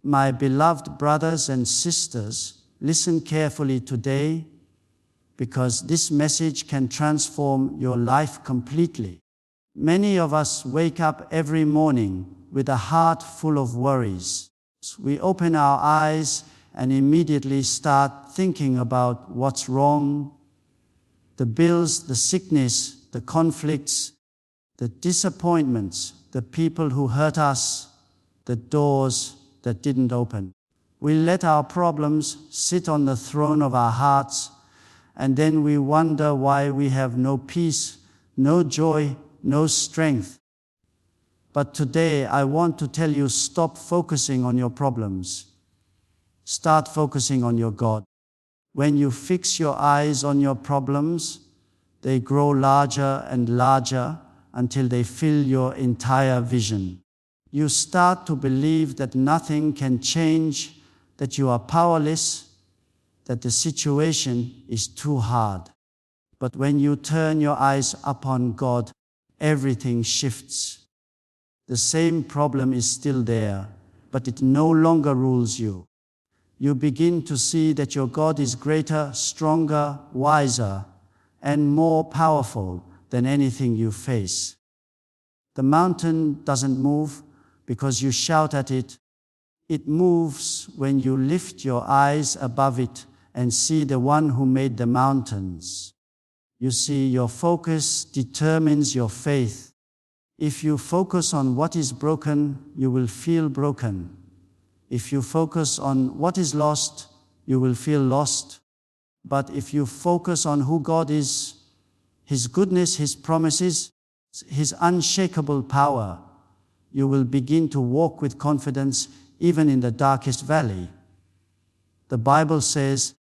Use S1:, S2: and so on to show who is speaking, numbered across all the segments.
S1: My beloved brothers and sisters, listen carefully today, because this message can transform your life completely. Many of us wake up every morning with a heart full of worries. We open our eyes and immediately start thinking about what's wrong, the bills, the sickness, the conflicts, the disappointments, the people who hurt us, the doors that didn't open. We let our problems sit on the throne of our hearts, and then we wonder why we have no peace, no joy, no strength. But today I want to tell you, stop focusing on your problems. Start focusing on your God. When you fix your eyes on your problems, they grow larger and larger until they fill your entire vision. You start to believe that nothing can change, that you are powerless, that the situation is too hard. But when you turn your eyes upon God, everything shifts. The same problem is still there, but it no longer rules you. You begin to see that your God is greater, stronger, wiser, and more powerful than anything you face. The mountain doesn't move because you shout at it. It moves when you lift your eyes above it and see the one who made the mountains. You see, your focus determines your faith. If you focus on what is broken, you will feel broken. If you focus on what is lost, you will feel lost. But if you focus on who God is, His goodness, His promises, His unshakable power, you will begin to walk with confidence even in the darkest valley. The Bible says,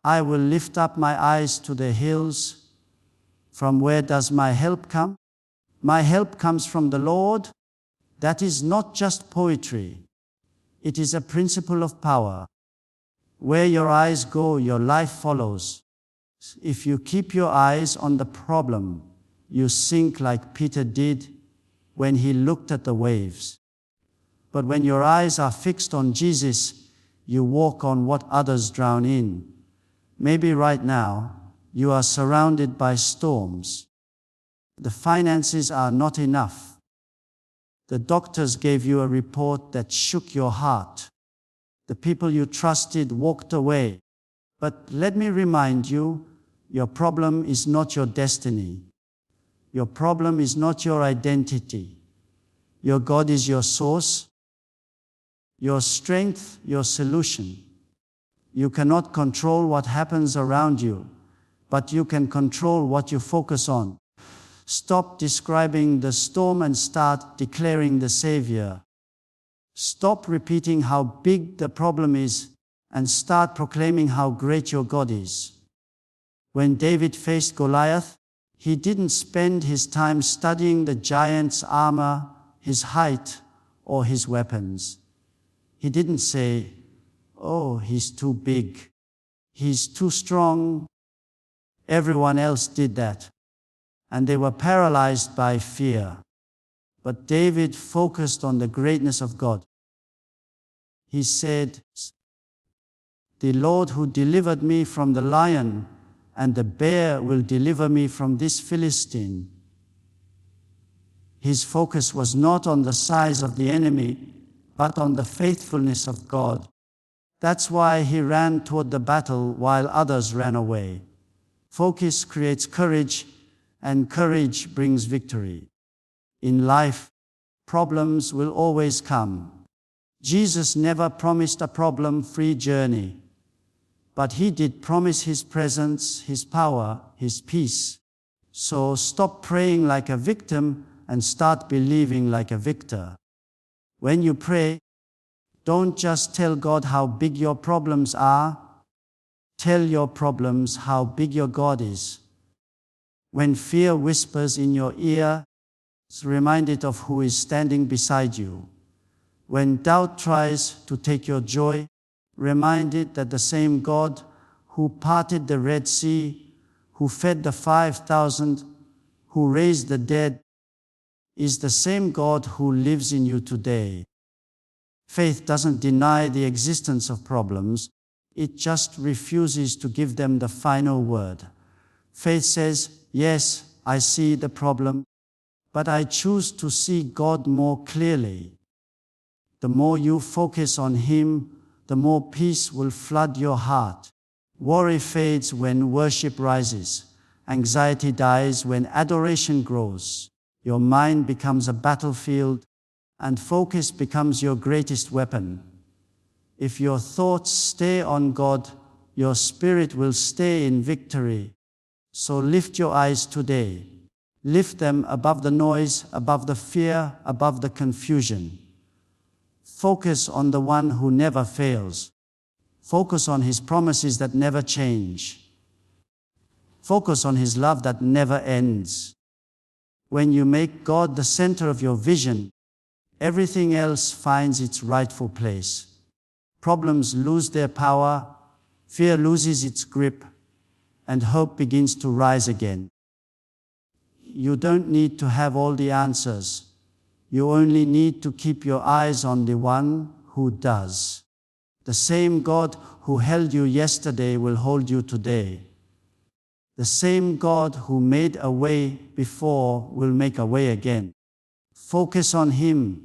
S1: I will lift up my eyes to the hills. From where does my help come? My help comes from the Lord. That is not just poetry. It is a principle of power. Where your eyes go, your life follows. If you keep your eyes on the problem, you sink like Peter did when he looked at the waves. But when your eyes are fixed on Jesus, you walk on what others drown in. Maybe right now, you are surrounded by storms. The finances are not enough. The doctors gave you a report that shook your heart. The people you trusted walked away. But let me remind you, your problem is not your destiny. Your problem is not your identity. Your God is your source, your strength, your solution. You cannot control what happens around you, but you can control what you focus on. Stop describing the storm and start declaring the Savior. Stop repeating how big the problem is and start proclaiming how great your God is. When David faced Goliath, he didn't spend his time studying the giant's armor, his height, or his weapons. He didn't say, "Oh, he's too big. He's too strong." Everyone else did that, and they were paralyzed by fear. But David focused on the greatness of God. He said, "The Lord who delivered me from the lion and the bear will deliver me from this Philistine." His focus was not on the size of the enemy, but on the faithfulness of God. That's why he ran toward the battle while others ran away. Focus creates courage, and courage brings victory. In life, problems will always come. Jesus never promised a problem-free journey, but he did promise his presence, his power, his peace. So stop praying like a victim and start believing like a victor. When you pray, don't just tell God how big your problems are. Tell your problems how big your God is. When fear whispers in your ear, remind it of who is standing beside you. When doubt tries to take your joy, remind it that the same God who parted the Red Sea, who fed the 5,000, who raised the dead, is the same God who lives in you today. Faith doesn't deny the existence of problems, it just refuses to give them the final word. Faith says, yes, I see the problem, but I choose to see God more clearly. The more you focus on Him, the more peace will flood your heart. Worry fades when worship rises. Anxiety dies when adoration grows. Your mind becomes a battlefield, and focus becomes your greatest weapon. If your thoughts stay on God, your spirit will stay in victory. So lift your eyes today. Lift them above the noise, above the fear, above the confusion. Focus on the one who never fails. Focus on His promises that never change. Focus on His love that never ends. When you make God the center of your vision, everything else finds its rightful place. Problems lose their power, fear loses its grip, and hope begins to rise again. You don't need to have all the answers. You only need to keep your eyes on the one who does. The same God who held you yesterday will hold you today. The same God who made a way before will make a way again. Focus on Him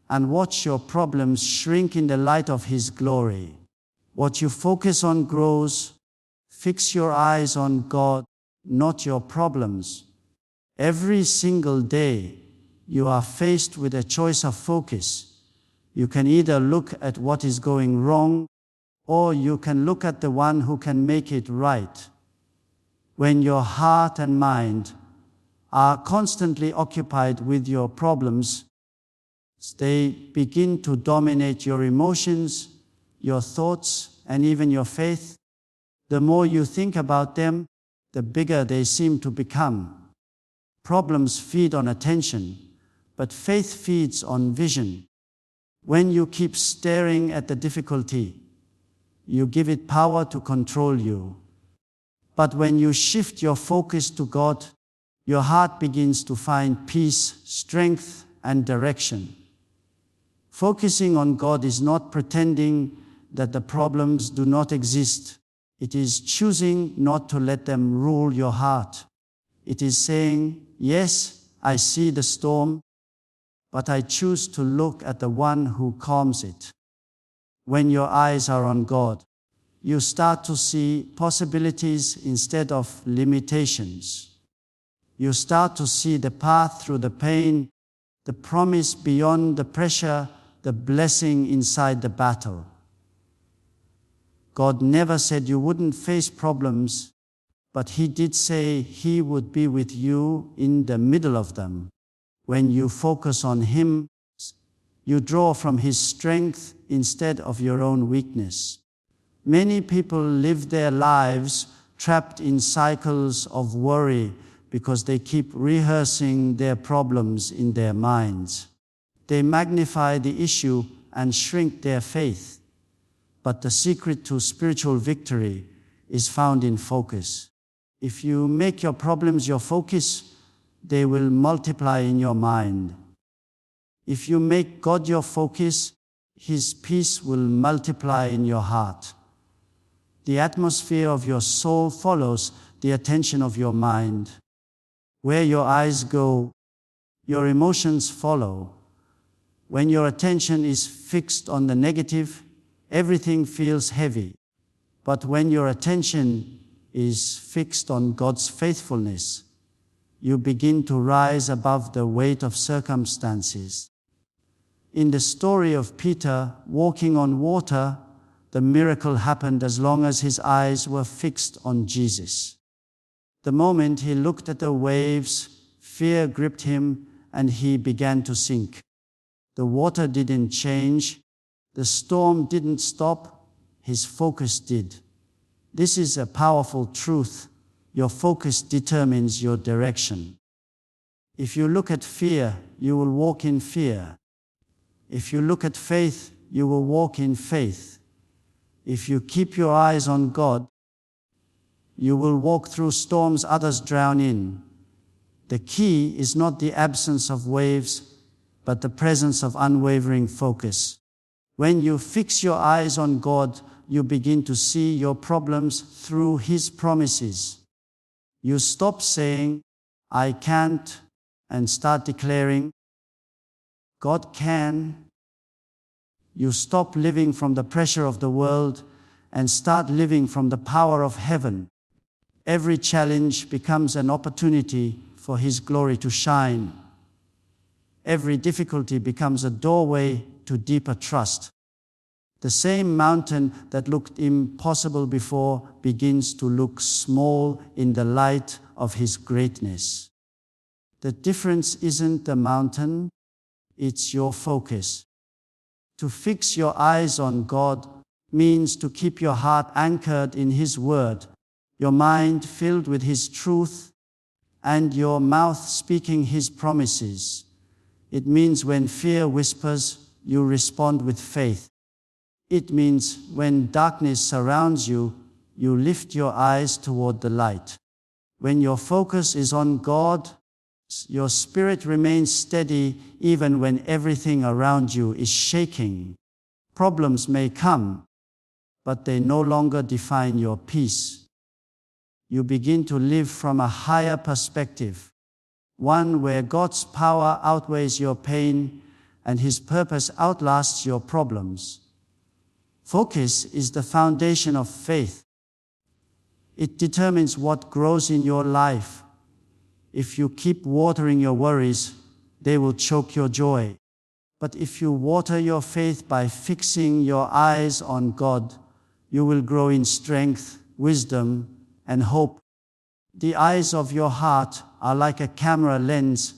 S1: and watch your problems shrink in the light of His glory. What you focus on grows. Fix your eyes on God, not your problems. Every single day, you are faced with a choice of focus. You can either look at what is going wrong, or you can look at the one who can make it right. When your heart and mind are constantly occupied with your problems, they begin to dominate your emotions, your thoughts, and even your faith. The more you think about them, the bigger they seem to become. Problems feed on attention, but faith feeds on vision. When you keep staring at the difficulty, you give it power to control you. But when you shift your focus to God, your heart begins to find peace, strength, and direction. Focusing on God is not pretending that the problems do not exist. It is choosing not to let them rule your heart. It is saying, yes, I see the storm, but I choose to look at the one who calms it. When your eyes are on God, you start to see possibilities instead of limitations. You start to see the path through the pain, the promise beyond the pressure, the blessing inside the battle. God never said you wouldn't face problems, but He did say He would be with you in the middle of them. When you focus on Him, you draw from His strength instead of your own weakness. Many people live their lives trapped in cycles of worry because they keep rehearsing their problems in their minds. They magnify the issue and shrink their faith. But the secret to spiritual victory is found in focus. If you make your problems your focus, they will multiply in your mind. If you make God your focus, His peace will multiply in your heart. The atmosphere of your soul follows the attention of your mind. Where your eyes go, your emotions follow. When your attention is fixed on the negative, everything feels heavy. But when your attention is fixed on God's faithfulness, you begin to rise above the weight of circumstances. In the story of Peter walking on water, the miracle happened as long as his eyes were fixed on Jesus. The moment he looked at the waves, fear gripped him and he began to sink. The water didn't change, the storm didn't stop, his focus did. This is a powerful truth. Your focus determines your direction. If you look at fear, you will walk in fear. If you look at faith, you will walk in faith. If you keep your eyes on God, you will walk through storms others drown in. The key is not the absence of waves, but the presence of unwavering focus. When you fix your eyes on God, you begin to see your problems through His promises. You stop saying, "I can't," and start declaring, "God can." You stop living from the pressure of the world and start living from the power of heaven. Every challenge becomes an opportunity for His glory to shine. Every difficulty becomes a doorway to deeper trust. The same mountain that looked impossible before begins to look small in the light of His greatness. The difference isn't the mountain, it's your focus. To fix your eyes on God means to keep your heart anchored in His word, your mind filled with His truth, and your mouth speaking His promises. It means when fear whispers, you respond with faith. It means when darkness surrounds you, you lift your eyes toward the light. When your focus is on God, your spirit remains steady even when everything around you is shaking. Problems may come, but they no longer define your peace. You begin to live from a higher perspective, one where God's power outweighs your pain and His purpose outlasts your problems. Focus is the foundation of faith. It determines what grows in your life. If you keep watering your worries, they will choke your joy. But if you water your faith by fixing your eyes on God, you will grow in strength, wisdom, and hope. The eyes of your heart are like a camera lens.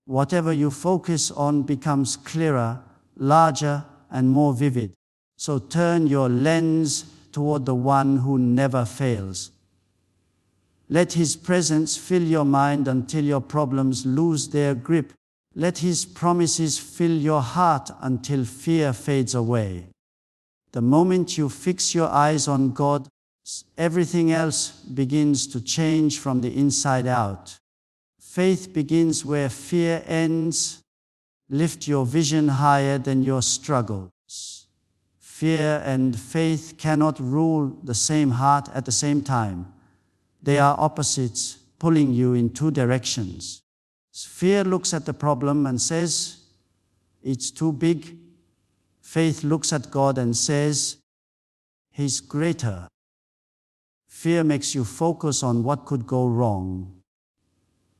S1: Whatever you focus on becomes clearer, larger, and more vivid. So turn your lens toward the one who never fails. Let His presence fill your mind until your problems lose their grip. Let His promises fill your heart until fear fades away. The moment you fix your eyes on God, everything else begins to change from the inside out. Faith begins where fear ends. Lift your vision higher than your struggles. Fear and faith cannot rule the same heart at the same time. They are opposites, pulling you in two directions. Fear looks at the problem and says, "It's too big." Faith looks at God and says, "He's greater." Fear makes you focus on what could go wrong.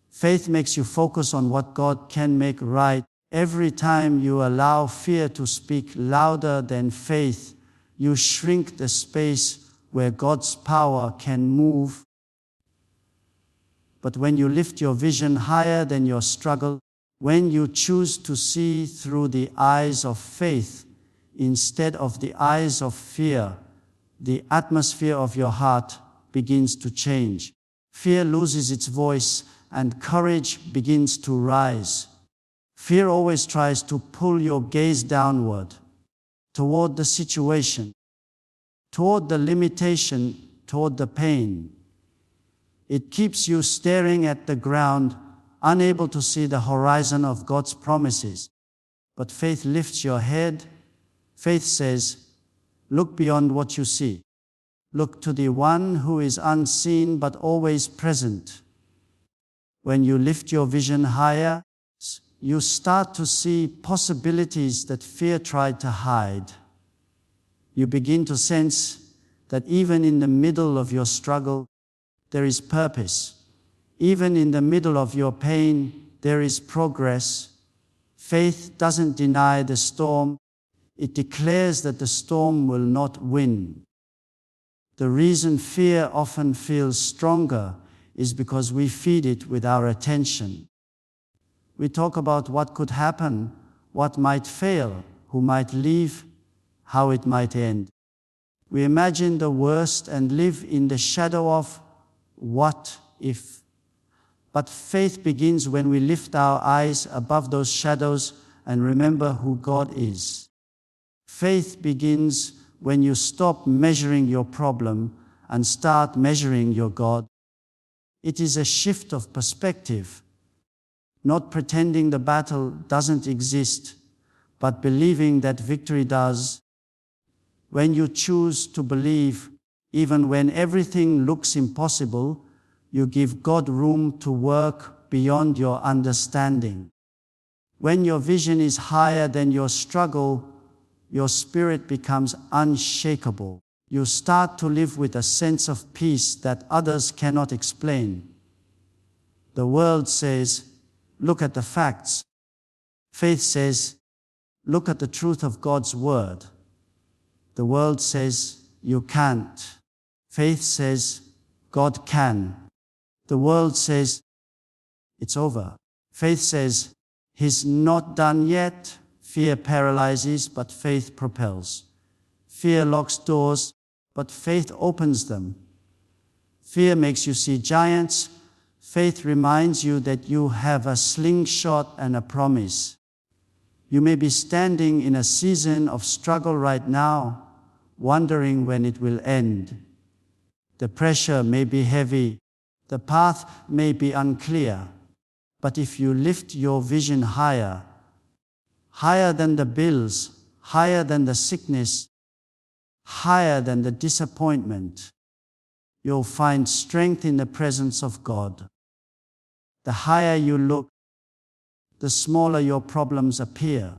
S1: Faith makes you focus on what God can make right. Every time you allow fear to speak louder than faith, you shrink the space where God's power can move. But when you lift your vision higher than your struggle, when you choose to see through the eyes of faith instead of the eyes of fear, the atmosphere of your heart begins to change. Fear loses its voice and courage begins to rise. Fear always tries to pull your gaze downward, toward the situation, toward the limitation, toward the pain. It keeps you staring at the ground, unable to see the horizon of God's promises. But faith lifts your head. Faith says, "Look beyond what you see. Look to the one who is unseen but always present." When you lift your vision higher, you start to see possibilities that fear tried to hide. You begin to sense that even in the middle of your struggle, there is purpose. Even in the middle of your pain, there is progress. Faith doesn't deny the storm. It declares that the storm will not win. The reason fear often feels stronger is because we feed it with our attention. We talk about what could happen, what might fail, who might leave, how it might end. We imagine the worst and live in the shadow of what if. But faith begins when we lift our eyes above those shadows and remember who God is. Faith begins when you stop measuring your problem and start measuring your God. It is a shift of perspective. Not pretending the battle doesn't exist, but believing that victory does. When you choose to believe, even when everything looks impossible, you give God room to work beyond your understanding. When your vision is higher than your struggle, your spirit becomes unshakable. You start to live with a sense of peace that others cannot explain. The world says, look at the facts. Faith says, look at the truth of God's word. The world says, you can't. Faith says, God can. The world says, it's over. Faith says, He's not done yet. Fear paralyzes, but faith propels. Fear locks doors, but faith opens them. Fear makes you see giants. Faith reminds you that you have a slingshot and a promise. You may be standing in a season of struggle right now, wondering when it will end. The pressure may be heavy. The path may be unclear. But if you lift your vision higher, higher than the bills, higher than the sickness, higher than the disappointment, you'll find strength in the presence of God. The higher you look, the smaller your problems appear.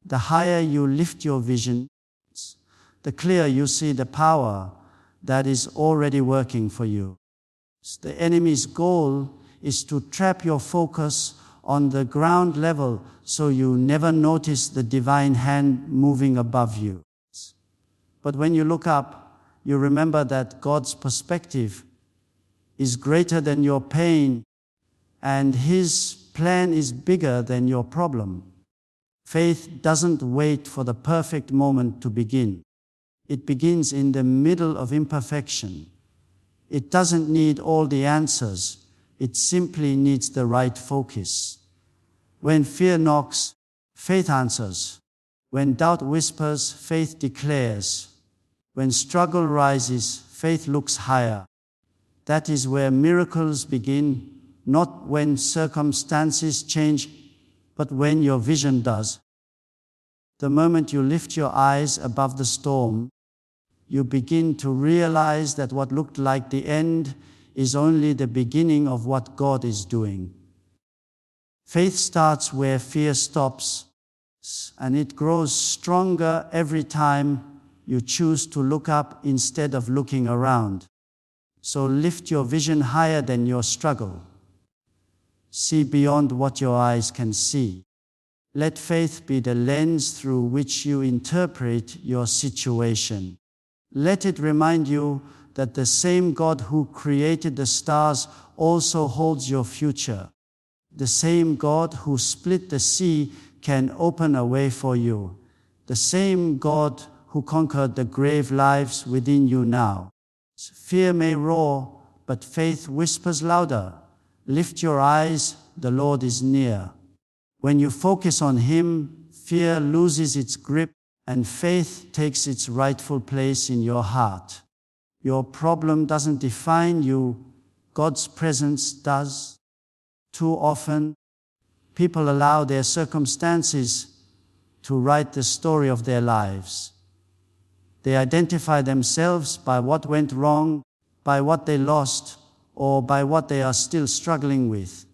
S1: The higher you lift your vision, the clearer you see the power that is already working for you. The enemy's goal is to trap your focus on the ground level so you never notice the divine hand moving above you. But when you look up, you remember that God's perspective is greater than your pain, and His plan is bigger than your problem. Faith doesn't wait for the perfect moment to begin. It begins in the middle of imperfection. It doesn't need all the answers. It simply needs the right focus. When fear knocks, faith answers. When doubt whispers, faith declares. When struggle rises, faith looks higher. That is where miracles begin, not when circumstances change, but when your vision does. The moment you lift your eyes above the storm, you begin to realize that what looked like the end is only the beginning of what God is doing. Faith starts where fear stops, and it grows stronger every time you choose to look up instead of looking around. So lift your vision higher than your struggle. See beyond what your eyes can see. Let faith be the lens through which you interpret your situation. Let it remind you that the same God who created the stars also holds your future. The same God who split the sea can open a way for you. The same God who conquered the grave lives within you now. Fear may roar, but faith whispers louder. Lift your eyes, the Lord is near. When you focus on Him, fear loses its grip and faith takes its rightful place in your heart. Your problem doesn't define you, God's presence does. Too often, people allow their circumstances to write the story of their lives. They identify themselves by what went wrong, by what they lost, or by what they are still struggling with.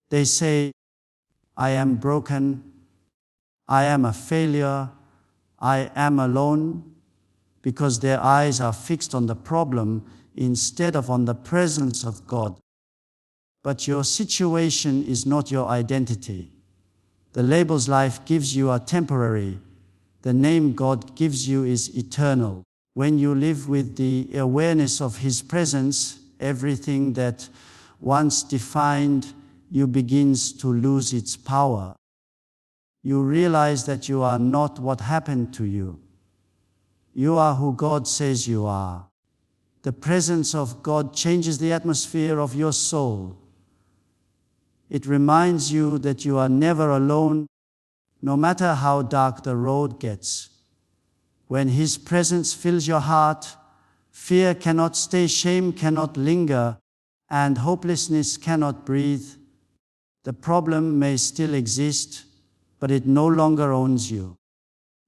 S1: They say, I am broken, I am a failure, I am alone, because their eyes are fixed on the problem instead of on the presence of God. But your situation is not your identity. The labels life gives you are temporary. The name God gives you is eternal. When you live with the awareness of His presence, everything that once defined you begins to lose its power. You realize that you are not what happened to you. You are who God says you are. The presence of God changes the atmosphere of your soul. It reminds you that you are never alone, no matter how dark the road gets. When His presence fills your heart, fear cannot stay, shame cannot linger, and hopelessness cannot breathe. The problem may still exist, but it no longer owns you.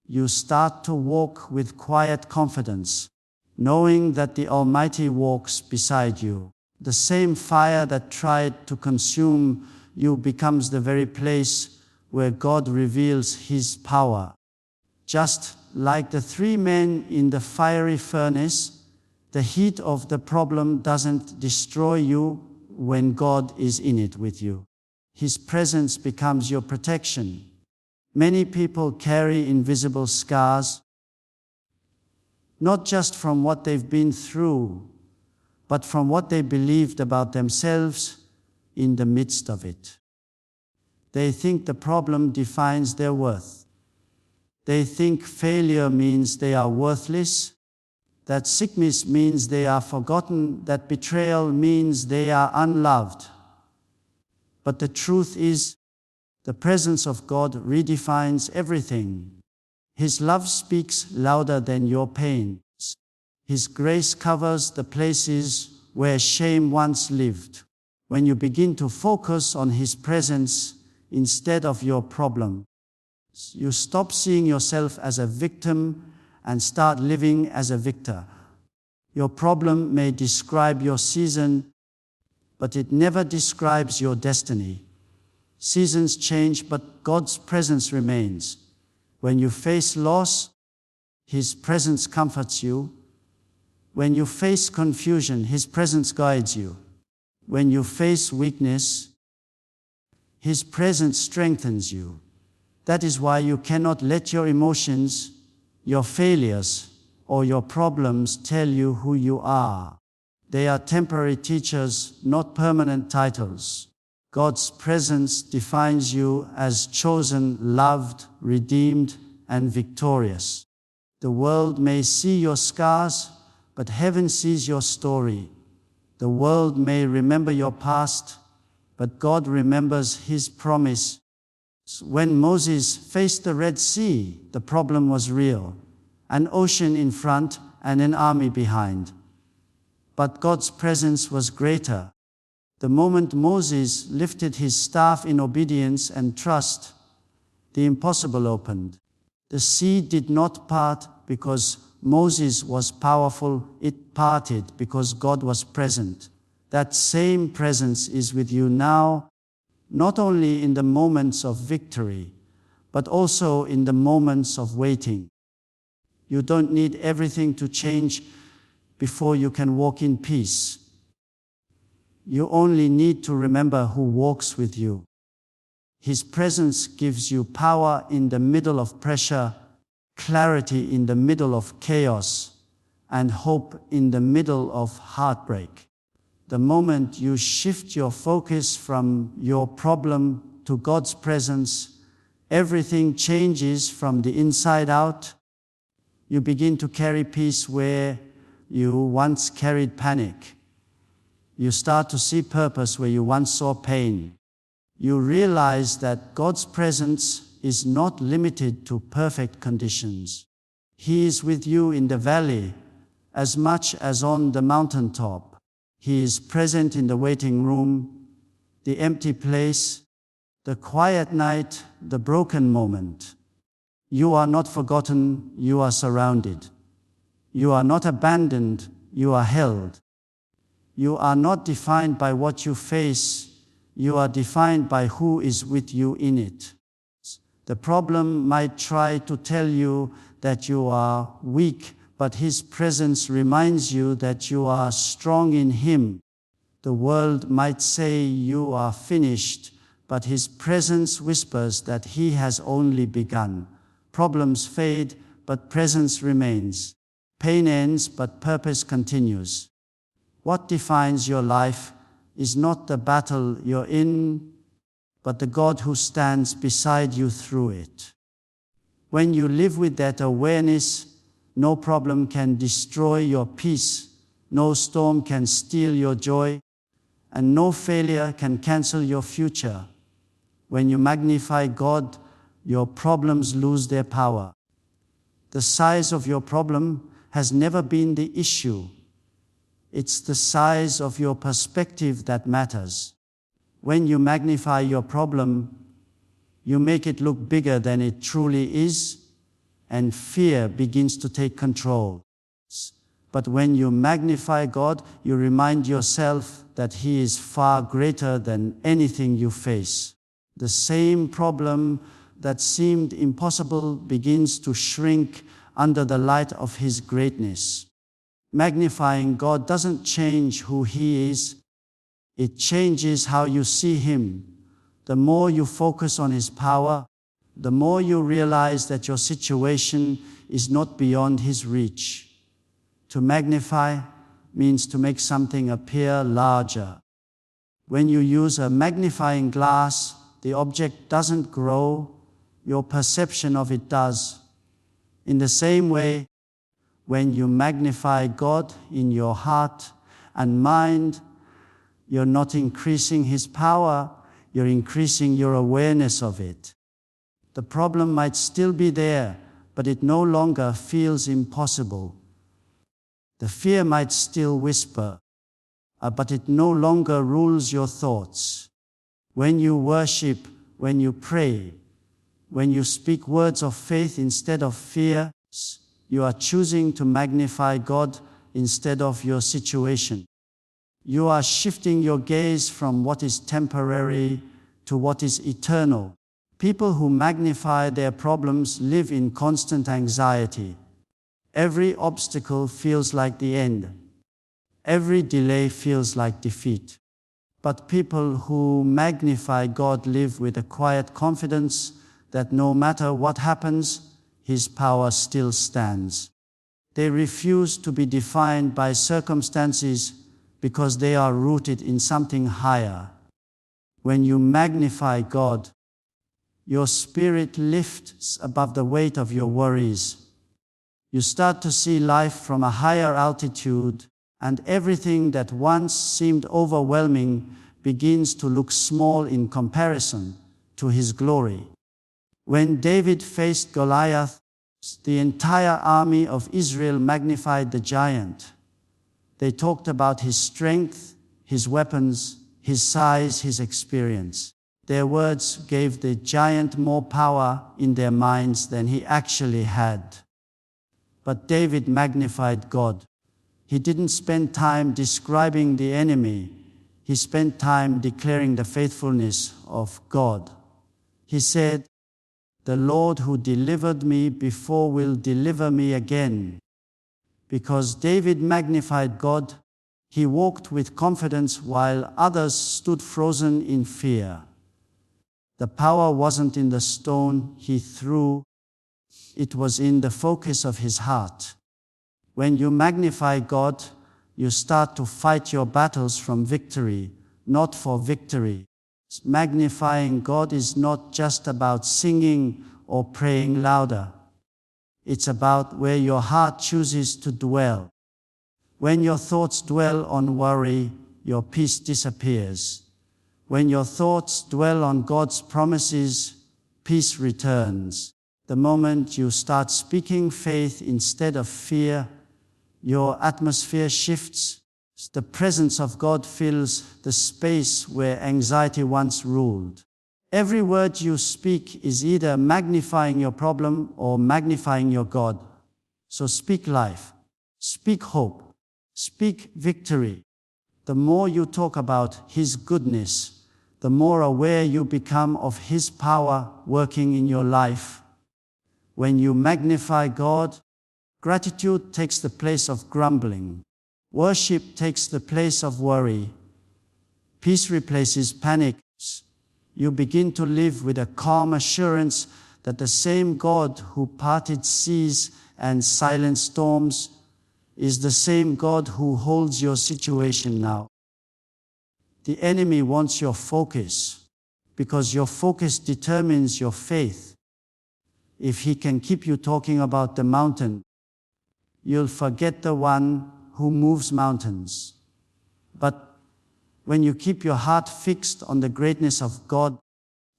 S1: You start to walk with quiet confidence, knowing that the Almighty walks beside you. The same fire that tried to consume you becomes the very place where God reveals His power. Just like the 3 men in the fiery furnace, the heat of the problem doesn't destroy you when God is in it with you. His presence becomes your protection. Many people carry invisible scars, not just from what they've been through, but from what they believed about themselves in the midst of it. They think the problem defines their worth. They think failure means they are worthless, that sickness means they are forgotten, that betrayal means they are unloved. But the truth is, the presence of God redefines everything. His love speaks louder than your pains. His grace covers the places where shame once lived. When you begin to focus on His presence instead of your problem, you stop seeing yourself as a victim and start living as a victor. Your problem may describe your season, but it never describes your destiny. Seasons change, but God's presence remains. When you face loss, His presence comforts you. When you face confusion, His presence guides you. When you face weakness, His presence strengthens you. That is why you cannot let your emotions, your failures, or your problems tell you who you are. They are temporary teachers, not permanent titles. God's presence defines you as chosen, loved, redeemed, and victorious. The world may see your scars, but heaven sees your story. The world may remember your past, but God remembers His promise. When Moses faced the Red Sea, the problem was real. An ocean in front and an army behind. But God's presence was greater. The moment Moses lifted his staff in obedience and trust, the impossible opened. The sea did not part because Moses was powerful, it parted because God was present. That same presence is with you now, not only in the moments of victory, but also in the moments of waiting. You don't need everything to change before you can walk in peace. You only need to remember who walks with you. His presence gives you power in the middle of pressure, clarity in the middle of chaos, and hope in the middle of heartbreak. The moment you shift your focus from your problem to God's presence, everything changes from the inside out. You begin to carry peace where you once carried panic. You start to see purpose where you once saw pain. You realize that God's presence is not limited to perfect conditions. He is with you in the valley as much as on the mountaintop. He is present in the waiting room, the empty place, the quiet night, the broken moment. You are not forgotten, you are surrounded. You are not abandoned, you are held. You are not defined by what you face, you are defined by who is with you in it. The problem might try to tell you that you are weak, but His presence reminds you that you are strong in Him. The world might say you are finished, but His presence whispers that He has only begun. Problems fade, but presence remains. Pain ends, but purpose continues. What defines your life is not the battle you're in, but the God who stands beside you through it. When you live with that awareness, no problem can destroy your peace, no storm can steal your joy, and no failure can cancel your future. When you magnify God, your problems lose their power. The size of your problem has never been the issue. It's the size of your perspective that matters. When you magnify your problem, you make it look bigger than it truly is, and fear begins to take control. But when you magnify God, you remind yourself that He is far greater than anything you face. The same problem that seemed impossible begins to shrink under the light of His greatness. Magnifying God doesn't change who He is, it changes how you see Him. The more you focus on His power, the more you realize that your situation is not beyond His reach. To magnify means to make something appear larger. When you use a magnifying glass, the object doesn't grow, your perception of it does. In the same way, when you magnify God in your heart and mind, you're not increasing His power, you're increasing your awareness of it. The problem might still be there, but it no longer feels impossible. The fear might still whisper, but it no longer rules your thoughts. When you worship, when you pray, when you speak words of faith instead of fear, you are choosing to magnify God instead of your situation. You are shifting your gaze from what is temporary to what is eternal. People who magnify their problems live in constant anxiety. Every obstacle feels like the end. Every delay feels like defeat. But people who magnify God live with a quiet confidence that no matter what happens, His power still stands. They refuse to be defined by circumstances because they are rooted in something higher. When you magnify God, your spirit lifts above the weight of your worries. You start to see life from a higher altitude, and everything that once seemed overwhelming begins to look small in comparison to His glory. When David faced Goliath, the entire army of Israel magnified the giant. They talked about his strength, his weapons, his size, his experience. Their words gave the giant more power in their minds than he actually had. But David magnified God. He didn't spend time describing the enemy. He spent time declaring the faithfulness of God. He said, "The Lord who delivered me before will deliver me again." Because David magnified God, he walked with confidence while others stood frozen in fear. The power wasn't in the stone he threw, it was in the focus of his heart. When you magnify God, you start to fight your battles from victory, not for victory. Magnifying God is not just about singing or praying louder. It's about where your heart chooses to dwell. When your thoughts dwell on worry, your peace disappears. When your thoughts dwell on God's promises, peace returns. The moment you start speaking faith instead of fear, your atmosphere shifts. The presence of God fills the space where anxiety once ruled. Every word you speak is either magnifying your problem or magnifying your God. So speak life, speak hope, speak victory. The more you talk about His goodness, the more aware you become of His power working in your life. When you magnify God, gratitude takes the place of grumbling. Worship takes the place of worry. Peace replaces panic. You begin to live with a calm assurance that the same God who parted seas and silenced storms is the same God who holds your situation now. The enemy wants your focus, because your focus determines your faith. If he can keep you talking about the mountain, you'll forget the one who moves mountains. But when you keep your heart fixed on the greatness of God,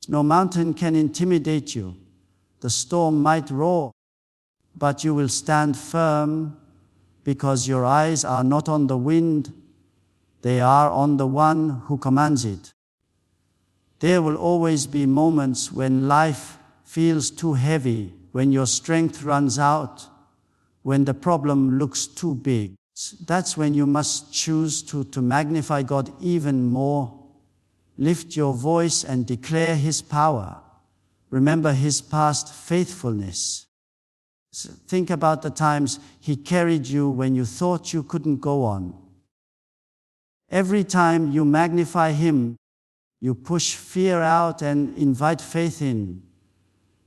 S1: no mountain can intimidate you. The storm might roar, but you will stand firm because your eyes are not on the wind, they are on the one who commands it. There will always be moments when life feels too heavy, when your strength runs out, when the problem looks too big. That's when you must choose to magnify God even more. Lift your voice and declare His power. Remember His past faithfulness. Think about the times He carried you when you thought you couldn't go on. Every time you magnify Him, you push fear out and invite faith in.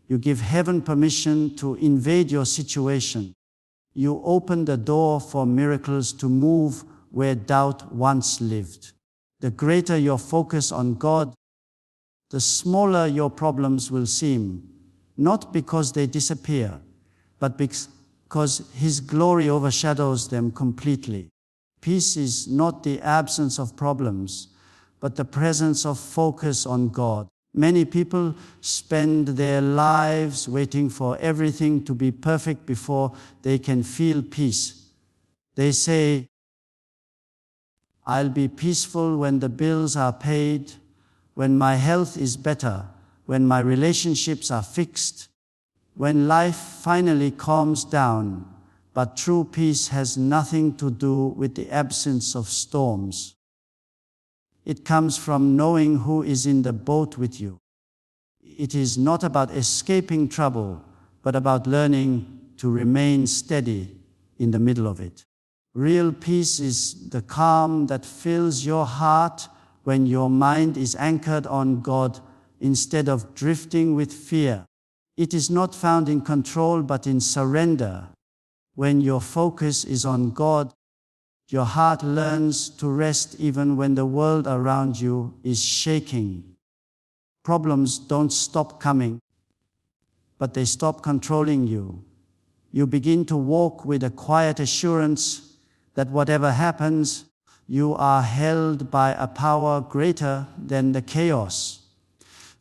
S1: You give heaven permission to invade your situation. You open the door for miracles to move where doubt once lived. The greater your focus on God, the smaller your problems will seem, not because they disappear, but because His glory overshadows them completely. Peace is not the absence of problems, but the presence of focus on God. Many people spend their lives waiting for everything to be perfect before they can feel peace. They say, "I'll be peaceful when the bills are paid, when my health is better, when my relationships are fixed, when life finally calms down." But true peace has nothing to do with the absence of storms. It comes from knowing who is in the boat with you. It is not about escaping trouble, but about learning to remain steady in the middle of it. Real peace is the calm that fills your heart when your mind is anchored on God instead of drifting with fear. It is not found in control but in surrender. When your focus is on God, your heart learns to rest even when the world around you is shaking. Problems don't stop coming, but they stop controlling you. You begin to walk with a quiet assurance that whatever happens, you are held by a power greater than the chaos.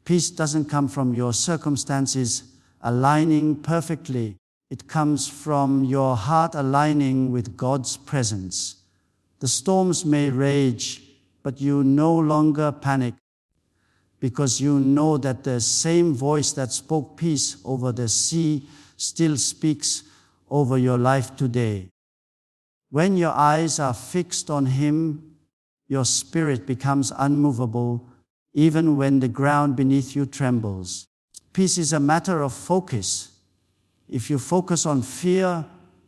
S1: Peace doesn't come from your circumstances aligning perfectly. It comes from your heart aligning with God's presence. The storms may rage, but you no longer panic because you know that the same voice that spoke peace over the sea still speaks over your life today. When your eyes are fixed on Him, your spirit becomes unmovable, even when the ground beneath you trembles. Peace is a matter of focus. If you focus on fear,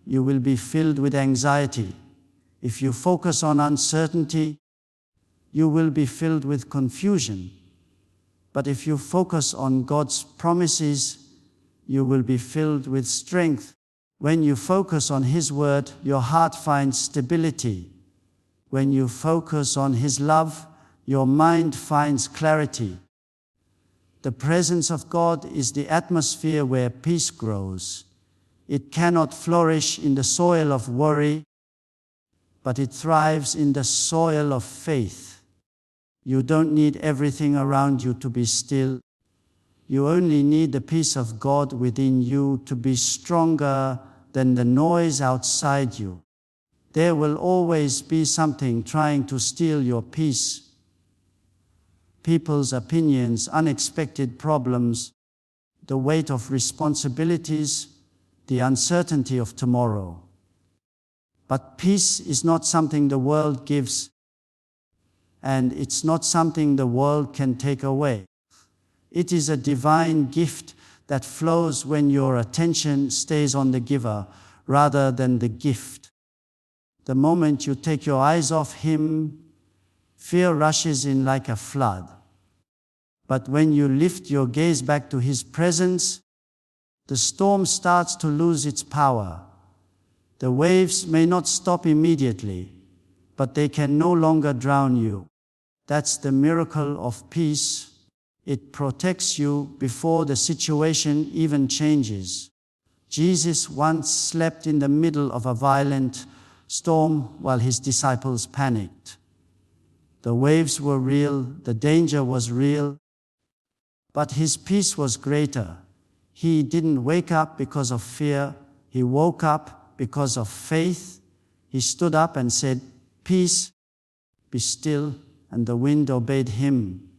S1: you will be filled with anxiety. If you focus on uncertainty, you will be filled with confusion. But if you focus on God's promises, you will be filled with strength. When you focus on His word, your heart finds stability. When you focus on His love, your mind finds clarity. The presence of God is the atmosphere where peace grows. It cannot flourish in the soil of worry, but it thrives in the soil of faith. You don't need everything around you to be still. You only need the peace of God within you to be stronger than the noise outside you. There will always be something trying to steal your peace. People's opinions, unexpected problems, the weight of responsibilities, the uncertainty of tomorrow. But peace is not something the world gives, and it's not something the world can take away. It is a divine gift that flows when your attention stays on the giver rather than the gift. The moment you take your eyes off Him, fear rushes in like a flood. But when you lift your gaze back to His presence, the storm starts to lose its power. The waves may not stop immediately, but they can no longer drown you. That's the miracle of peace. It protects you before the situation even changes. Jesus once slept in the middle of a violent storm while His disciples panicked. The waves were real, the danger was real, but His peace was greater. He didn't wake up because of fear. He woke up because of faith. He stood up and said, "Peace, be still," and the wind obeyed Him.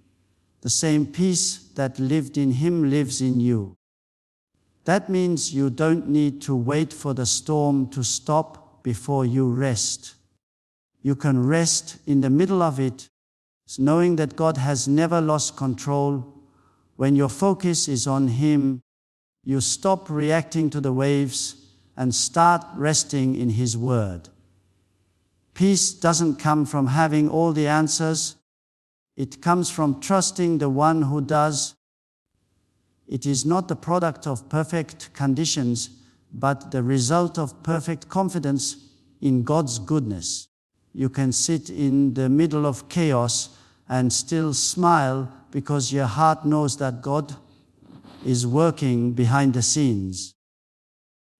S1: The same peace that lived in him lives in you. That means you don't need to wait for the storm to stop before you rest. You can rest in the middle of it, knowing that God has never lost control. When your focus is on Him, you stop reacting to the waves and start resting in His Word. Peace doesn't come from having all the answers. It comes from trusting the one who does. It is not the product of perfect conditions, but the result of perfect confidence in God's goodness. You can sit in the middle of chaos and still smile because your heart knows that God is working behind the scenes.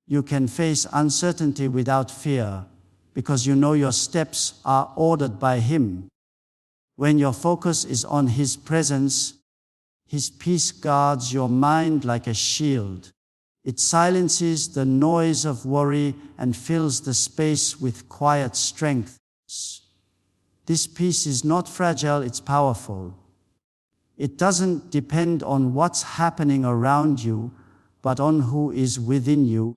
S1: You can face uncertainty without fear because you know your steps are ordered by Him. When your focus is on His presence, His peace guards your mind like a shield. It silences the noise of worry and fills the space with quiet strength. This peace is not fragile, it's powerful. It doesn't depend on what's happening around you, but on who is within you.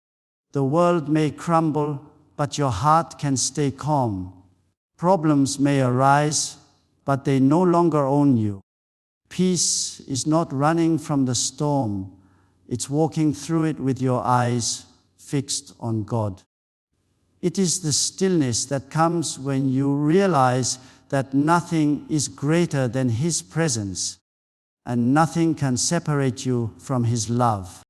S1: The world may crumble, but your heart can stay calm. Problems may arise, but they no longer own you. Peace is not running from the storm. It's walking through it with your eyes fixed on God. It is the stillness that comes when you realize that nothing is greater than His presence, and nothing can separate you from His love.